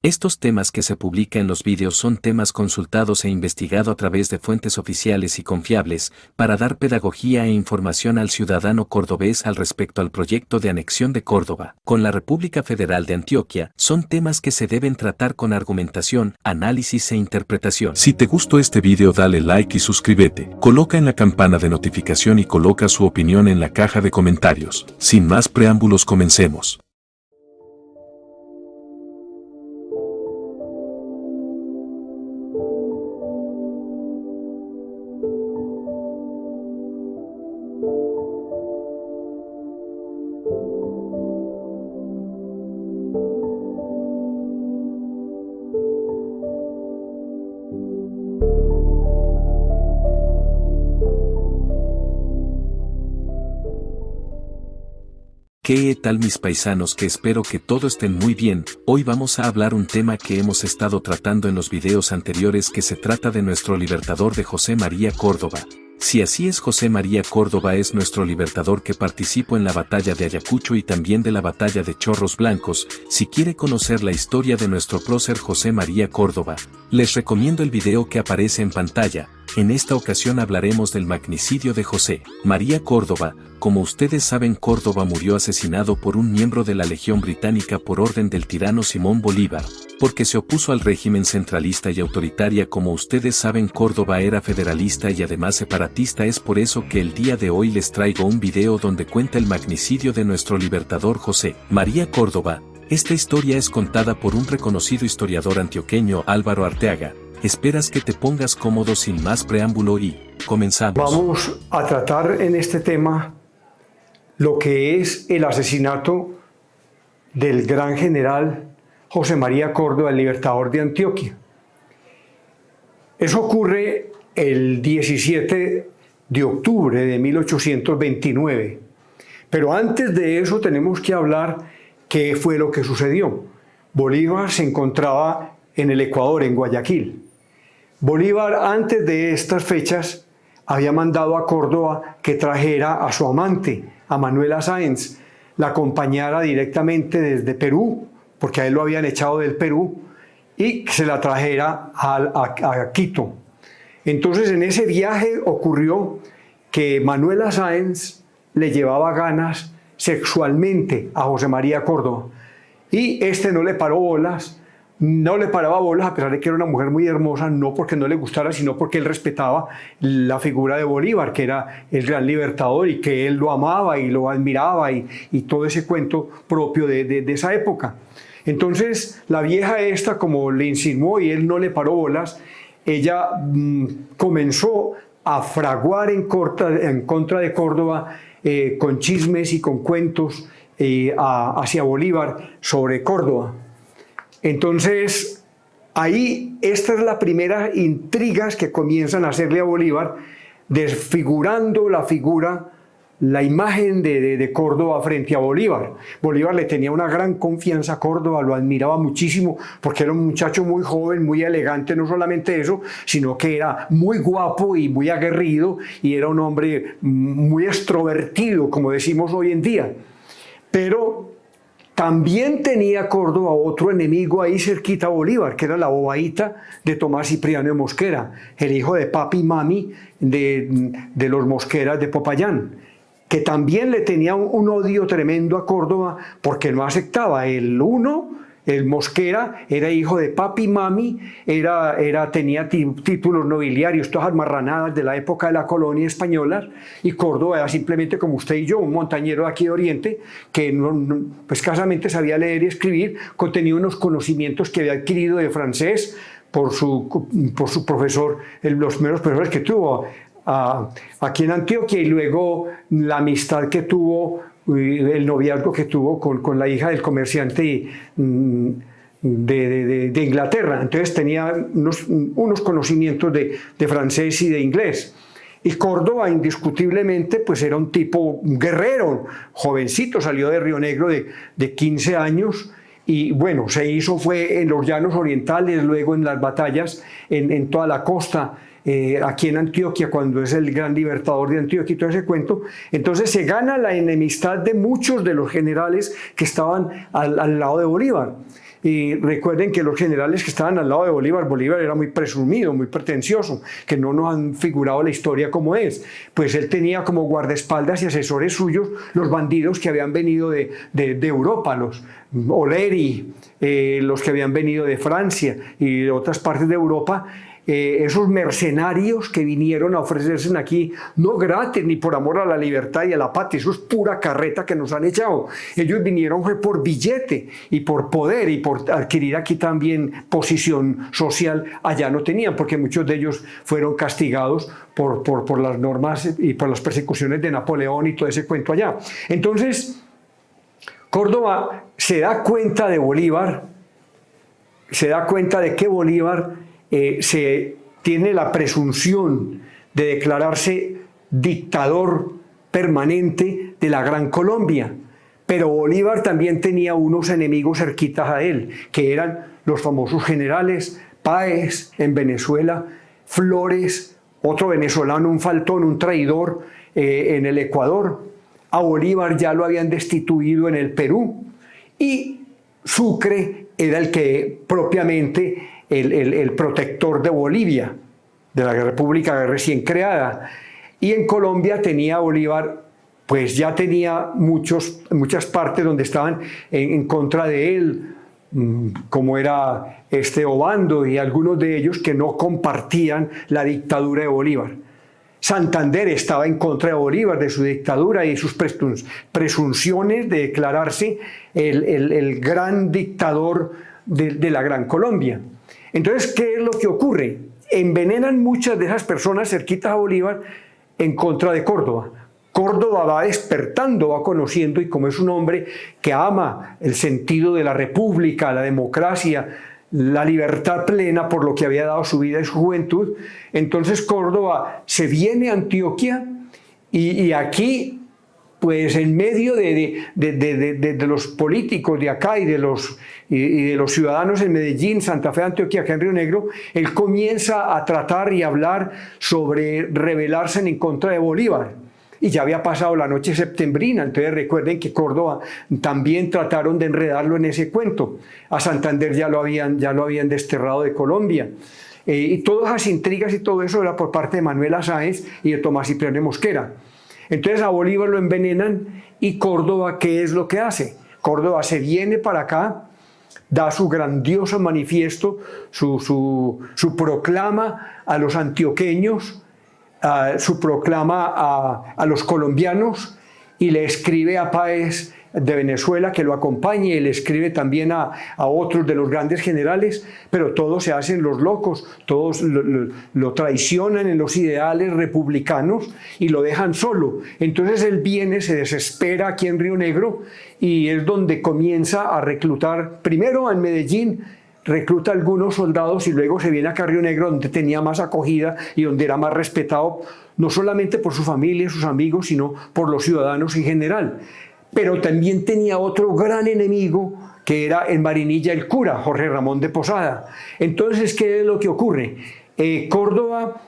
Estos temas que se publican en los vídeos son temas consultados e investigados a través de fuentes oficiales y confiables, para dar pedagogía e información al ciudadano cordobés al respecto al proyecto de anexión de Córdoba con la República Federal de Antioquia. Son temas que se deben tratar con argumentación, análisis e interpretación. Si te gustó este video, dale like y suscríbete. Coloca en la campana de notificación y coloca su opinión en la caja de comentarios. Sin más preámbulos, comencemos. ¿Qué tal mis paisanos? Que espero que todos estén muy bien. Hoy vamos a hablar un tema que hemos estado tratando en los videos anteriores, que se trata de nuestro libertador de José María Córdoba. Si así es, José María Córdoba es nuestro libertador que participó en la batalla de Ayacucho y también de la batalla de Chorros Blancos. Si quiere conocer la historia de nuestro prócer José María Córdoba, les recomiendo el video que aparece en pantalla. En esta ocasión hablaremos del magnicidio de José María Córdoba. Como ustedes saben, Córdoba murió asesinado por un miembro de la Legión Británica por orden del tirano Simón Bolívar, porque se opuso al régimen centralista y autoritaria. Como ustedes saben, Córdoba era federalista y además separatista. Es por eso que el día de hoy les traigo un video donde cuenta el magnicidio de nuestro libertador José María Córdoba. Esta historia es contada por un reconocido historiador antioqueño, Álvaro Arteaga. Esperas que te pongas cómodo. Sin más preámbulo y comenzamos. Vamos a tratar en este tema lo que es el asesinato del gran general José María Córdoba, el libertador de Antioquia. Eso ocurre el 17 de octubre de 1829. Pero antes de eso tenemos que hablar qué fue lo que sucedió. Bolívar se encontraba en el Ecuador, en Guayaquil. Bolívar, antes de estas fechas, había mandado a Córdoba que trajera a su amante, a Manuela Sáenz, la acompañara directamente desde Perú, porque a él lo habían echado del Perú, y que se la trajera a Quito. Entonces, en ese viaje ocurrió que Manuela Sáenz le llevaba ganas sexualmente a José María Córdoba, y este no le paró bolas. No le paraba bolas, a pesar de que era una mujer muy hermosa, no porque no le gustara, sino porque él respetaba la figura de Bolívar, que era el gran libertador y que él lo amaba y lo admiraba y todo ese cuento propio de esa época. Entonces, la vieja esta, como le insinuó y él no le paró bolas, ella comenzó a fraguar en contra de Córdoba con chismes y con cuentos hacia Bolívar sobre Córdoba. Entonces, ahí esta es la primera intrigas que comienzan a hacerle a Bolívar, desfigurando la imagen de Córdoba frente a Bolívar. Bolívar le tenía una gran confianza a Córdoba, lo admiraba muchísimo, porque era un muchacho muy joven, muy elegante, no solamente eso, sino que era muy guapo y muy aguerrido, y era un hombre muy extrovertido, como decimos hoy en día. Pero también tenía Córdoba otro enemigo ahí cerquita a Bolívar, que era la bobaíta de Tomás Cipriano de Mosquera, el hijo de papi y mami de los Mosqueras de Popayán, que también le tenía un odio tremendo a Córdoba porque no aceptaba. El Mosquera era hijo de papi y mami, tenía títulos nobiliarios, todas marranadas de la época de la colonia española, y Córdoba era simplemente como usted y yo, un montañero de aquí de Oriente, que escasamente sabía leer y escribir, tenía unos conocimientos que había adquirido de francés por su profesor, los primeros profesores que tuvo aquí en Antioquia, y luego la amistad que tuvo, el noviazgo que tuvo con la hija del comerciante de Inglaterra. Entonces tenía unos conocimientos de francés y de inglés. Y Córdoba, indiscutiblemente, pues era un tipo guerrero, jovencito, salió de Río Negro de 15 años, y bueno, fue en los llanos orientales, luego en las batallas en toda la costa, aquí en Antioquia, cuando es el gran libertador de Antioquia y todo ese cuento. Entonces se gana la enemistad de muchos de los generales que estaban al lado de Bolívar. Y recuerden que los generales que estaban al lado de Bolívar, Bolívar era muy presumido, muy pretencioso, que no nos han figurado la historia como es. Pues él tenía como guardaespaldas y asesores suyos los bandidos que habían venido de Europa, los Oleri, los que habían venido de Francia y de otras partes de Europa. Esos mercenarios que vinieron a ofrecerse aquí, no gratis ni por amor a la libertad y a la patria, eso es pura carreta que nos han echado. Ellos vinieron fue por billete y por poder y por adquirir aquí también posición social, allá no tenían, porque muchos de ellos fueron castigados por las normas y por las persecuciones de Napoleón y todo ese cuento allá. Entonces, Córdoba se da cuenta de Bolívar, se da cuenta de que Bolívar se tiene la presunción de declararse dictador permanente de la Gran Colombia. Pero Bolívar también tenía unos enemigos cerquitas a él, que eran los famosos generales Páez en Venezuela, Flores, otro venezolano, un faltón, un traidor en el Ecuador. A Bolívar ya lo habían destituido en el Perú. Y Sucre era el que propiamente el protector de Bolivia, de la República recién creada. Y en Colombia tenía Bolívar, pues ya tenía muchas partes donde estaban en contra de él, como era Obando y algunos de ellos que no compartían la dictadura de Bolívar. Santander estaba en contra de Bolívar, de su dictadura y sus presunciones de declararse el gran dictador de la Gran Colombia. Entonces, ¿qué es lo que ocurre? Envenenan muchas de esas personas cerquitas a Bolívar en contra de Córdoba. Córdoba va despertando, va conociendo, y como es un hombre que ama el sentido de la república, la democracia, la libertad plena por lo que había dado su vida y su juventud, entonces Córdoba se viene a Antioquia y aquí, pues en medio de los políticos de acá y de los ciudadanos en Medellín, Santa Fe, Antioquia, acá en Río Negro, él comienza a tratar y hablar sobre rebelarse en contra de Bolívar. Y ya había pasado la noche septembrina, entonces recuerden que Córdoba también trataron de enredarlo en ese cuento. A Santander ya lo habían desterrado de Colombia. Y todas esas intrigas y todo eso era por parte de Manuela Sáenz y de Tomás Cipriano Mosquera. Entonces a Bolívar lo envenenan y Córdoba, ¿qué es lo que hace? Córdoba se viene para acá, da su grandioso manifiesto, su proclama a los antioqueños, su proclama a los colombianos y le escribe a Páez de Venezuela que lo acompañe, y le escribe también a otros de los grandes generales, pero todos se hacen los locos, todos lo traicionan en los ideales republicanos y lo dejan solo. Entonces él viene, se desespera aquí en Río Negro y es donde comienza a reclutar, primero en Medellín, recluta algunos soldados y luego se viene acá a Río Negro, donde tenía más acogida y donde era más respetado, no solamente por su familia y sus amigos, sino por los ciudadanos en general. Pero también tenía otro gran enemigo, que era en Marinilla el cura, Jorge Ramón de Posada. Entonces, ¿qué es lo que ocurre? Córdoba,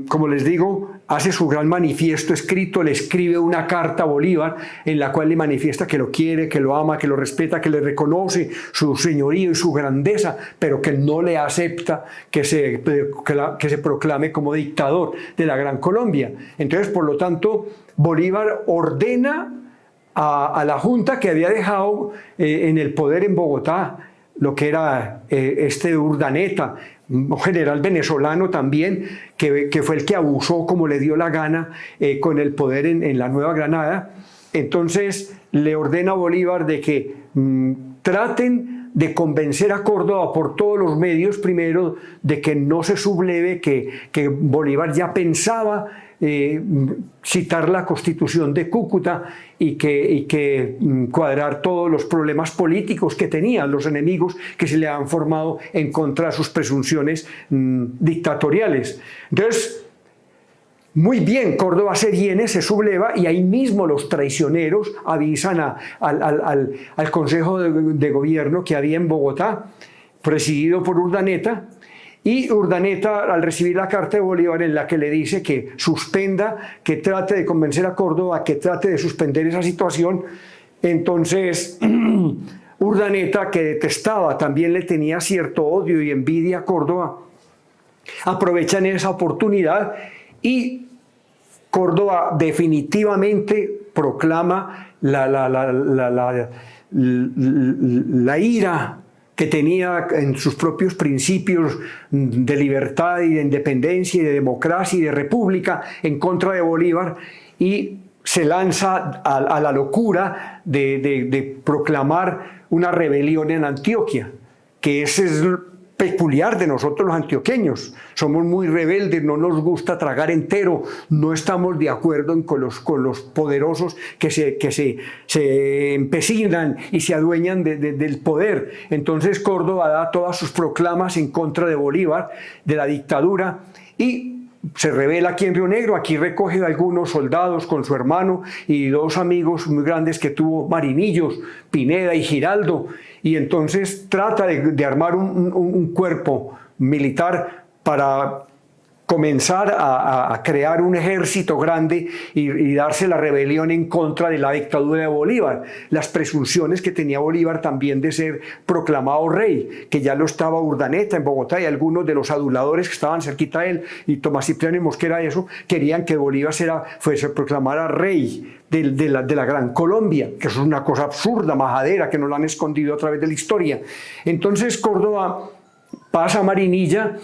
como les digo, hace su gran manifiesto escrito, le escribe una carta a Bolívar en la cual le manifiesta que lo quiere, que lo ama, que lo respeta, que le reconoce su señorío y su grandeza, pero que no le acepta que se proclame como dictador de la Gran Colombia. Entonces, por lo tanto, Bolívar ordena a la Junta que había dejado en el poder en Bogotá, lo que era Urdaneta, un general venezolano también, que fue el que abusó como le dio la gana con el poder en la Nueva Granada. Entonces le ordena a Bolívar de que traten de convencer a Córdoba por todos los medios, primero, de que no se subleve, que Bolívar ya pensaba citar la Constitución de Cúcuta y que cuadrar todos los problemas políticos que tenían los enemigos que se le han formado en contra de sus presunciones dictatoriales. Entonces, muy bien, Córdoba se viene, se subleva y ahí mismo los traicioneros avisan al Consejo de Gobierno que había en Bogotá, presidido por Urdaneta. Y Urdaneta, al recibir la carta de Bolívar en la que le dice que suspenda, que trate de convencer a Córdoba, que trate de suspender esa situación, entonces Urdaneta, que detestaba, también le tenía cierto odio y envidia a Córdoba, aprovechan esa oportunidad y Córdoba definitivamente proclama la ira que tenía en sus propios principios de libertad y de independencia y de democracia y de república en contra de Bolívar, y se lanza a la locura de proclamar una rebelión en Antioquia, que ese es peculiar de nosotros los antioqueños. Somos muy rebeldes, no nos gusta tragar entero, no estamos de acuerdo con los poderosos que se empecinan y se adueñan del poder. Entonces Córdoba da todas sus proclamas en contra de Bolívar, de la dictadura, y se revela aquí en Río Negro. Aquí recoge a algunos soldados con su hermano y dos amigos muy grandes que tuvo, Marinillos, Pineda y Giraldo, y entonces trata de armar un cuerpo militar para comenzar a crear un ejército grande y darse la rebelión en contra de la dictadura de Bolívar. Las presunciones que tenía Bolívar también de ser proclamado rey, que ya lo estaba Urdaneta en Bogotá y algunos de los aduladores que estaban cerquita de él, y Tomás Cipriano y Mosquera, eso, querían que Bolívar se proclamara rey de la Gran Colombia, que eso es una cosa absurda, majadera, que nos la han escondido a través de la historia. Entonces Córdoba pasa a Marinilla.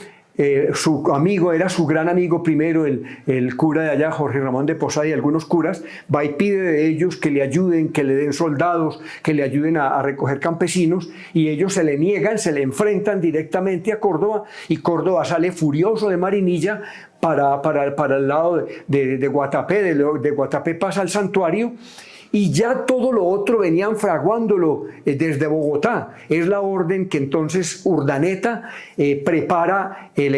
Su amigo, era su gran amigo primero, el cura de allá, Jorge Ramón de Posada, y algunos curas, va y pide de ellos que le ayuden, que le den soldados, que le ayuden a recoger campesinos, y ellos se le niegan, se le enfrentan directamente a Córdoba, y Córdoba sale furioso de Marinilla para el lado de Guatapé. De Guatapé pasa al Santuario, y ya todo lo otro venían fraguándolo desde Bogotá. Es la orden que entonces Urdaneta prepara el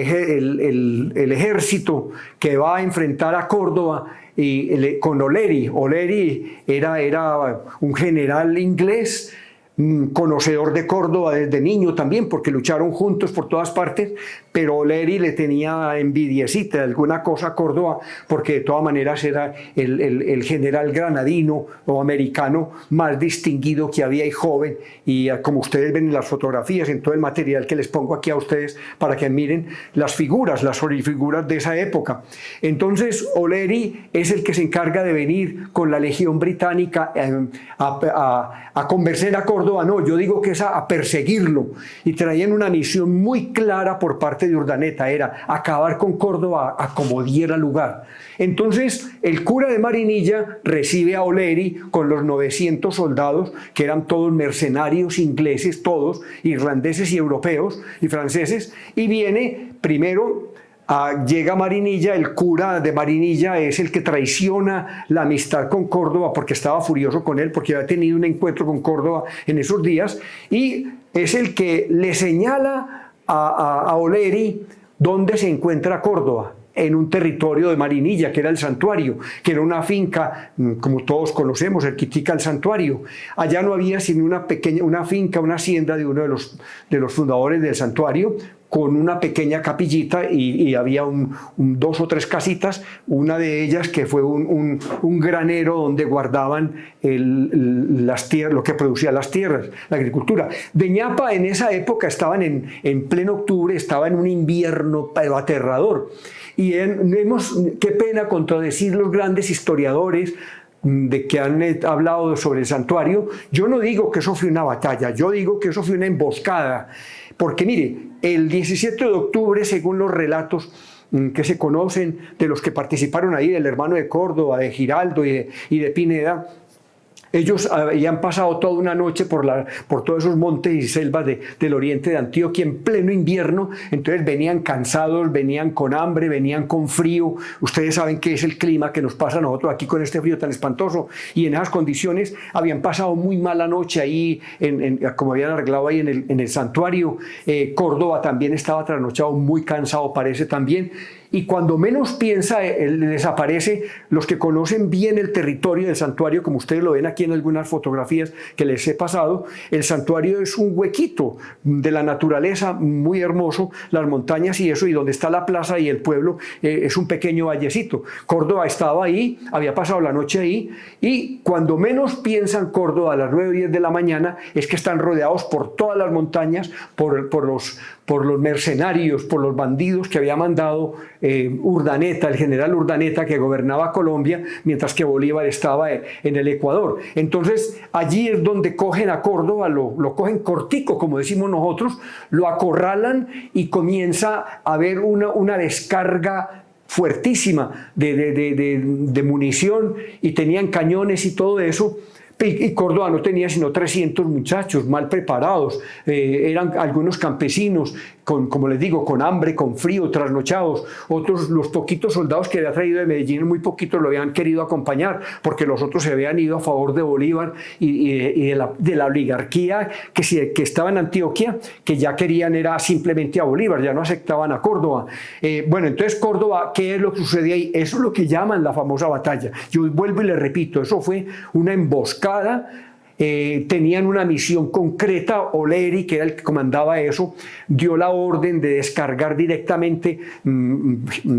ejército que va a enfrentar a Córdoba con O'Leary. O'Leary era un general inglés, conocedor de Córdoba desde niño también, porque lucharon juntos por todas partes, pero O'Leary le tenía envidiecita de alguna cosa a Córdoba, porque de todas maneras era el general granadino o americano más distinguido que había y joven, y como ustedes ven en las fotografías, en todo el material que les pongo aquí a ustedes para que miren las figuras de esa época. Entonces O'Leary es el que se encarga de venir con la Legión Británica a convencer a Córdoba. No, yo digo que es a perseguirlo, y traían una misión muy clara por parte de Urdaneta, era acabar con Córdoba a como diera lugar. Entonces el cura de Marinilla recibe a O'Leary con los 900 soldados, que eran todos mercenarios ingleses, todos irlandeses y europeos y franceses, y viene primero. Llega a Marinilla, el cura de Marinilla es el que traiciona la amistad con Córdoba porque estaba furioso con él, porque había tenido un encuentro con Córdoba en esos días, y es el que le señala a O'Leary dónde se encuentra Córdoba, en un territorio de Marinilla, que era el Santuario, que era una finca, como todos conocemos, cerquitica al Santuario. Allá no había sino una finca, una hacienda de uno de los fundadores del Santuario, con una pequeña capillita, y había dos o tres casitas, una de ellas que fue un granero donde guardaban las tierras, lo que producía las tierras, la agricultura. Beñapa en esa época estaban en pleno octubre, estaba en un invierno aterrador. Y qué pena contradecir los grandes historiadores de que han hablado sobre el Santuario. Yo no digo que eso fue una batalla, yo digo que eso fue una emboscada. Porque mire, el 17 de octubre, según los relatos que se conocen de los que participaron ahí, del hermano de Córdoba, de Giraldo y de Pineda, ellos habían pasado toda una noche por todos esos montes y selvas del oriente de Antioquia en pleno invierno. Entonces venían cansados, venían con hambre, venían con frío. Ustedes saben qué es el clima que nos pasa a nosotros aquí con este frío tan espantoso, y en esas condiciones habían pasado muy mala noche ahí, como habían arreglado ahí en el Santuario. Córdoba también estaba trasnochado, muy cansado parece también. Y cuando menos piensa, desaparece. Los que conocen bien el territorio del Santuario, como ustedes lo ven aquí aquí en algunas fotografías que les he pasado. El santuario es un huequito de la naturaleza muy hermoso, las montañas y eso, y donde está la plaza y el pueblo es un pequeño vallecito. Córdoba estaba ahí, había pasado la noche ahí, y cuando menos piensan Córdoba a las 9 o 10 de la mañana es que están rodeados por todas las montañas, por los mercenarios, por los bandidos que había mandado Urdaneta, el general Urdaneta, que gobernaba Colombia, mientras que Bolívar estaba en el Ecuador. Entonces allí es donde cogen a Córdoba, lo cogen cortico, como decimos nosotros, lo acorralan y comienza a haber una descarga fuertísima de munición, y tenían cañones y todo eso. Y Córdoba no tenía sino 300 muchachos mal preparados, eran algunos campesinos, como les digo, con hambre, con frío, trasnochados. Otros, los poquitos soldados que había traído de Medellín, muy poquitos lo habían querido acompañar, porque los otros se habían ido a favor de Bolívar y de la oligarquía que estaba en Antioquia, que ya querían era simplemente a Bolívar, ya no aceptaban a Córdoba. Bueno, entonces Córdoba, ¿qué es lo que sucede ahí? Eso es lo que llaman la famosa batalla. Yo vuelvo y le repito, eso fue una emboscada. Tenían una misión concreta. Oleri, que era el que comandaba eso, dio la orden de descargar directamente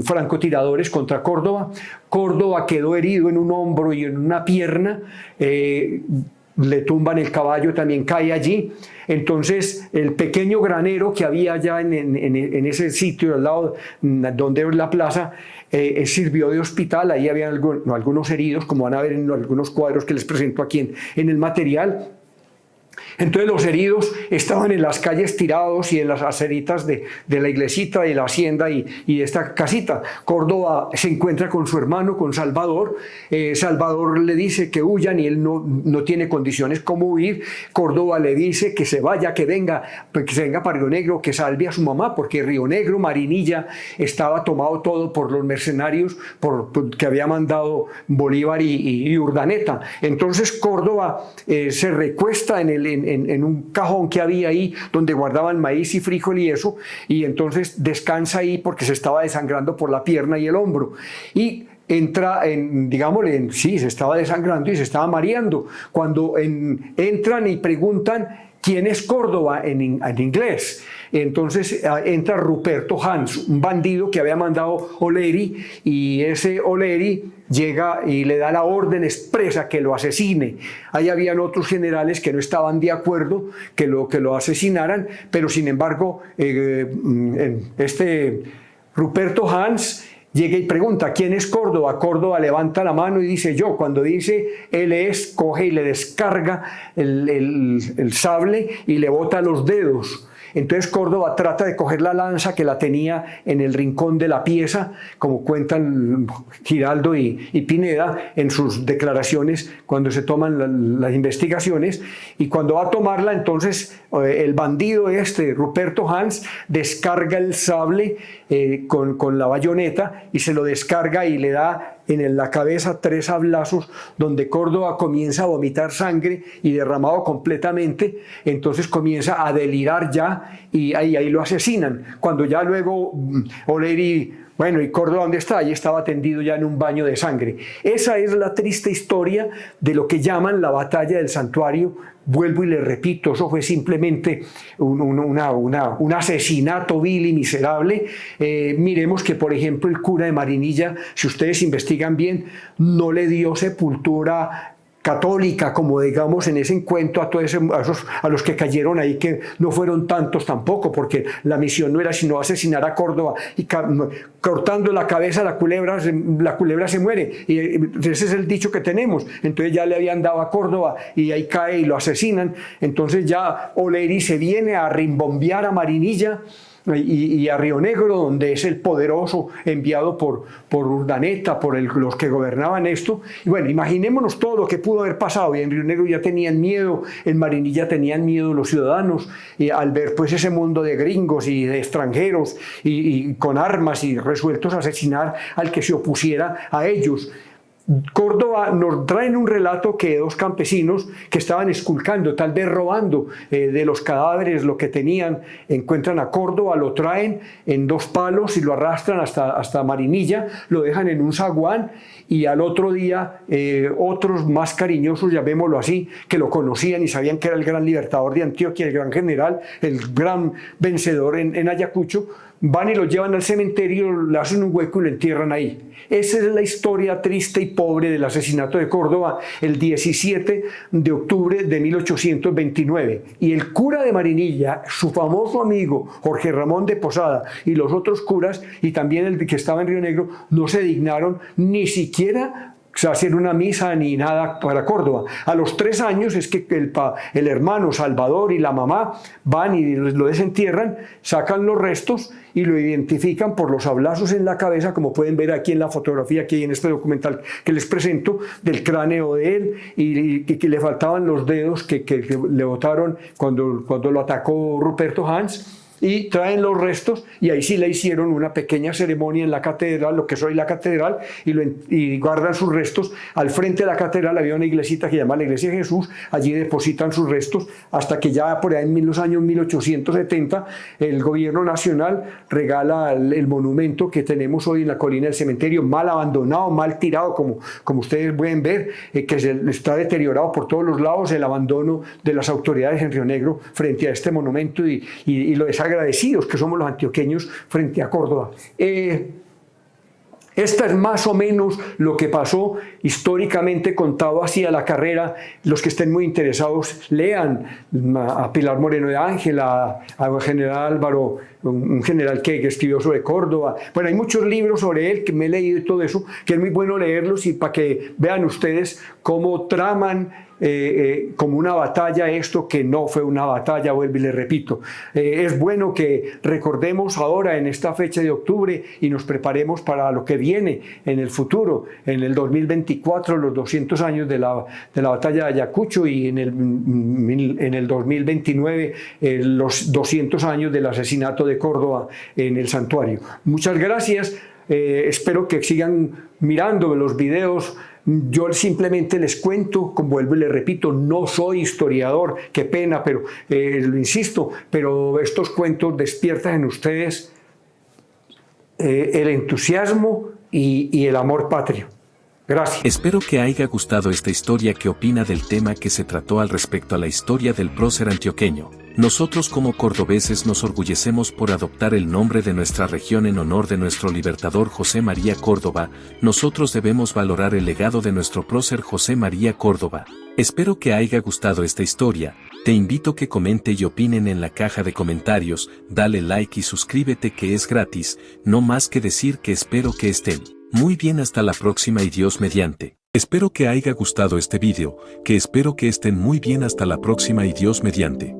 francotiradores contra Córdoba. Córdoba quedó herido en un hombro y en una pierna, le tumban el caballo, también cae allí. Entonces el pequeño granero que había allá en ese sitio al lado donde es la plaza, sirvió de hospital. Ahí había algunos heridos, como van a ver en algunos cuadros que les presento aquí en el material. Entonces los heridos estaban en las calles tirados y en las aceritas de la iglesita, de la hacienda y de esta casita. Córdoba se encuentra con su hermano, con Salvador. Salvador le dice que huyan y él no tiene condiciones como huir. Córdoba le dice que se vaya, que se venga para Río Negro, que salve a su mamá, porque Río Negro, Marinilla, estaba tomado todo por los mercenarios que había mandado Bolívar y Urdaneta. Entonces Córdoba se recuesta en un cajón que había ahí donde guardaban maíz y frijol y eso, y entonces descansa ahí porque se estaba desangrando por la pierna y el hombro, y entra sí, se estaba desangrando y se estaba mareando, cuando entran y preguntan quién es Córdoba en inglés. Entonces entra Ruperto Hans, un bandido que había mandado Oleri, y ese Oleri llega y le da la orden expresa que lo asesine. Ahí habían otros generales que no estaban de acuerdo que lo asesinaran, pero sin embargo Ruperto Hans llega y pregunta ¿quién es Córdoba? Córdoba levanta la mano y dice yo. Cuando dice él es, coge y le descarga el sable y le bota los dedos. Entonces Córdoba trata de coger la lanza que la tenía en el rincón de la pieza, como cuentan Giraldo y Pineda en sus declaraciones cuando se toman las investigaciones, y cuando va a tomarla, entonces el bandido Ruperto Hans, descarga el sable con la bayoneta y se lo descarga y le da en la cabeza 3 sablazos, donde Córdoba comienza a vomitar sangre y derramado completamente. Entonces comienza a delirar ya y ahí lo asesinan. Cuando ya luego Oleri, bueno, ¿y Córdoba dónde está? Allí estaba tendido ya en un baño de sangre. Esa es la triste historia de lo que llaman la batalla del Santuario. Vuelvo y le repito, eso fue simplemente un asesinato vil y miserable. Miremos que, por ejemplo, el cura de Marinilla, si ustedes investigan bien, no le dio sepultura católica, como digamos en ese encuentro a los que cayeron ahí, que no fueron tantos tampoco, porque la misión no era sino asesinar a Córdoba, y cortando la cabeza la culebra se muere, y ese es el dicho que tenemos. Entonces ya le habían dado a Córdoba y ahí cae y lo asesinan. Entonces ya Oleri se viene a rimbombear a Marinilla y a Río Negro, donde es el poderoso enviado por Urdaneta, por los que gobernaban esto. Y bueno, imaginémonos todo lo que pudo haber pasado. Y en Río Negro ya tenían miedo, en Marinilla tenían miedo los ciudadanos, al ver pues ese mundo de gringos y de extranjeros y con armas y resueltos a asesinar al que se opusiera a ellos. Córdoba nos traen un relato que dos campesinos que estaban esculcando, tal vez robando de los cadáveres lo que tenían, encuentran a Córdoba, lo traen en dos palos y lo arrastran hasta Marinilla, lo dejan en un zaguán y al otro día otros más cariñosos, llamémoslo así, que lo conocían y sabían que era el gran libertador de Antioquia, el gran general, el gran vencedor en Ayacucho, van y lo llevan al cementerio, le hacen un hueco y lo entierran ahí. Esa es la historia triste y pobre del asesinato de Córdoba el 17 de octubre de 1829. Y el cura de Marinilla, su famoso amigo Jorge Ramón de Posada y los otros curas, y también el que estaba en Río Negro, no se dignaron ni siquiera hacer una misa ni nada para Córdoba. A los 3 años es que el hermano Salvador y la mamá van y lo desentierran, sacan los restos y lo identifican por los hablazos en la cabeza, como pueden ver aquí en la fotografía, aquí en este documental que les presento, del cráneo de él, y que le faltaban los dedos que le botaron cuando lo atacó Ruperto Hans. Y traen los restos y ahí sí le hicieron una pequeña ceremonia en la catedral, lo que es hoy la catedral, y guardan sus restos. Al frente de la catedral había una iglesita que se llama la Iglesia de Jesús, allí depositan sus restos hasta que ya por ahí en los años 1870 el gobierno nacional regala el monumento que tenemos hoy en la colina del cementerio, mal abandonado, mal tirado, como ustedes pueden ver, que está deteriorado por todos los lados, el abandono de las autoridades en Río Negro frente a este monumento y lo desagradecidos que somos los antioqueños frente a Córdoba. Esta es más o menos lo que pasó históricamente contado así a la carrera. Los que estén muy interesados lean a Pilar Moreno de Ángel, a general Álvaro, un general que escribió sobre Córdoba. Bueno, hay muchos libros sobre él que me he leído y todo eso, que es muy bueno leerlos y para que vean ustedes cómo traman como una batalla esto que no fue una batalla, vuelvo y le repito. Es bueno que recordemos ahora en esta fecha de octubre y nos preparemos para lo que viene en el futuro, en el 2024, los 200 años de la batalla de Ayacucho, y en el 2029 los 200 años del asesinato de Córdoba en el santuario. Muchas gracias. Espero que sigan mirando los videos. Yo simplemente les cuento, como vuelvo y les repito, no soy historiador, qué pena, pero lo insisto, pero estos cuentos despiertan en ustedes el entusiasmo y el amor patrio. Gracias. Espero que haya gustado esta historia. ¿Qué opina del tema que se trató al respecto a la historia del prócer antioqueño? Nosotros como cordobeses nos orgullecemos por adoptar el nombre de nuestra región en honor de nuestro libertador José María Córdoba. Nosotros debemos valorar el legado de nuestro prócer José María Córdoba. Espero que haya gustado esta historia. Te invito a que comente y opinen en la caja de comentarios, dale like y suscríbete, que es gratis. No más que decir que espero que estén muy bien. Hasta la próxima y Dios mediante. Espero que haya gustado este vídeo, que espero que estén muy bien. Hasta la próxima y Dios mediante.